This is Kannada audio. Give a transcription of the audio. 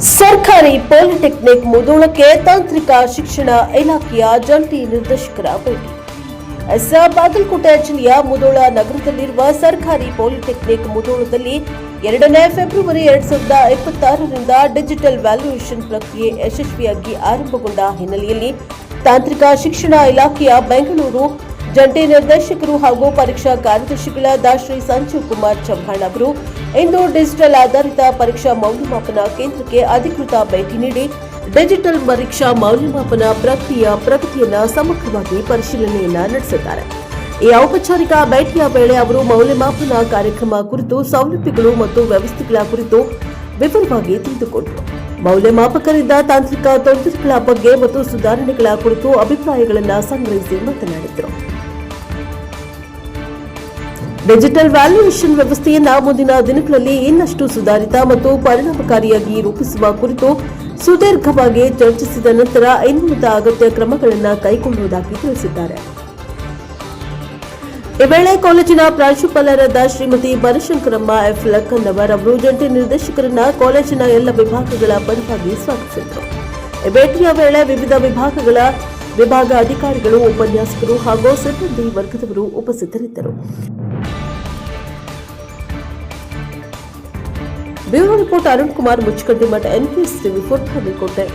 ಸರ್ಕಾರಿ ಪಾಲಿಟೆಕ್ನಿಕ್ ಮುಧೋಳಕ್ಕೆ ತಾಂತ್ರಿಕ ಶಿಕ್ಷಣ ಇಲಾಖೆಯ ಜಂಟಿ ನಿರ್ದೇಶಕರ ಭೇಟಿ. ಬಾಗಲಕೋಟೆ ಜಿಲ್ಲೆಯ ಮುಧೋಳ ನಗರದಲ್ಲಿರುವ ಸರ್ಕಾರಿ ಪಾಲಿಟೆಕ್ನಿಕ್ ಮುಧೋಳದಲ್ಲಿ 2 ಫೆಬ್ರವರಿ 2026ರಿಂದ ಡಿಜಿಟಲ್ ವ್ಯಾಲ್ಯೂಯೇಷನ್ ಪ್ರಕ್ರಿಯೆ ಯಶಸ್ವಿಯಾಗಿ ಆರಂಭಗೊಂಡ ಹಿನ್ನೆಲೆಯಲ್ಲಿ ತಾಂತ್ರಿಕ ಶಿಕ್ಷಣ ಇಲಾಖೆಯ ಬೆಂಗಳೂರು ಜಂಟಿ ನಿರ್ದೇಶಕರು ಹಾಗೂ ಪರೀಕ್ಷಾ ಕಾರ್ಯದರ್ಶಿಗಳಾದ ಶ್ರೀ ಸಂಜೀವ್ ಕುಮಾರ್ ಚೌಹಾಣ್ ಅವರು ಇಂದು ಡಿಜಿಟಲ್ ಆಧಾರಿತ ಪರೀಕ್ಷಾ ಮೌಲ್ಯಮಾಪನ ಕೇಂದ್ರಕ್ಕೆ ಅಧಿಕೃತ ಭೇಟಿ ನೀಡಿ ಡಿಜಿಟಲ್ ಪರೀಕ್ಷಾ ಮೌಲ್ಯಮಾಪನ ಪ್ರಕ್ರಿಯೆಯ ಪ್ರಗತಿಯನ್ನು ಸಮಗ್ರವಾಗಿ ಪರಿಶೀಲನೆಯನ್ನ ನಡೆಸಿದ್ದಾರೆ. ಈ ಔಪಚಾರಿಕ ಭೇಟಿಯ ವೇಳೆ ಅವರು ಮೌಲ್ಯಮಾಪನ ಕಾರ್ಯಕ್ರಮ ಕುರಿತು ಸೌಲಭ್ಯಗಳು ಮತ್ತು ವ್ಯವಸ್ಥೆಗಳ ಕುರಿತು ವಿವರವಾಗಿ ತಿಳಿದುಕೊಂಡರು. ಮೌಲ್ಯಮಾಪಕರಿಂದ ತಾಂತ್ರಿಕ ತೊಂದರೆಗಳ ಬಗ್ಗೆ ಮತ್ತು ಸುಧಾರಣೆಗಳ ಕುರಿತು ಅಭಿಪ್ರಾಯಗಳನ್ನು ಸಂಗ್ರಹಿಸಿ ಮಾತನಾಡಿದರು. ಡಿಜಿಟಲ್ ವ್ಯಾಲ್ಯೂಯೇಷನ್ ವ್ಯವಸ್ಥೆಯನ್ನು ಮುಂದಿನ ದಿನಗಳಲ್ಲಿ ಇನ್ನಷ್ಟು ಸುಧಾರಿತ ಮತ್ತು ಪರಿಣಾಮಕಾರಿಯಾಗಿ ರೂಪಿಸುವ ಕುರಿತು ಸುದೀರ್ಘವಾಗಿ ಚರ್ಚಿಸಿದ ನಂತರ ಇನ್ನುಳಿದ ಅಗತ್ಯ ಕ್ರಮಗಳನ್ನು ಕೈಗೊಳ್ಳುವುದಾಗಿ ತಿಳಿಸಿದ್ದಾರೆ. ಈ ವೇಳೆ ಕಾಲೇಜಿನ ಪ್ರಾಂಶುಪಾಲರಾದ ಶ್ರೀಮತಿ ಬನಶಂಕರಮ್ಮ ಎಫ್ ಲಕ್ಕನ್ನವರ್ ಅವರು ಜಂಟಿ ನಿರ್ದೇಶಕರನ್ನ ಕಾಲೇಜಿನ ಎಲ್ಲ ವಿಭಾಗಗಳ ಪರವಾಗಿ ಸ್ವಾಗತಿಸಿದರು. ಈ ಭೇಟಿಯ ವೇಳೆ ವಿವಿಧ ವಿಭಾಗಗಳ ವಿಭಾಗ ಅಧಿಕಾರಿಗಳು, ಉಪನ್ಯಾಸಕರು ಹಾಗೂ ಸಿಬ್ಬಂದಿ ವರ್ಗದವರು ಉಪಸ್ಥಿತರಿದ್ದರು. Bureau report Arun Kumar Muchchakaddimath, NPS TV 4 Bagalkot.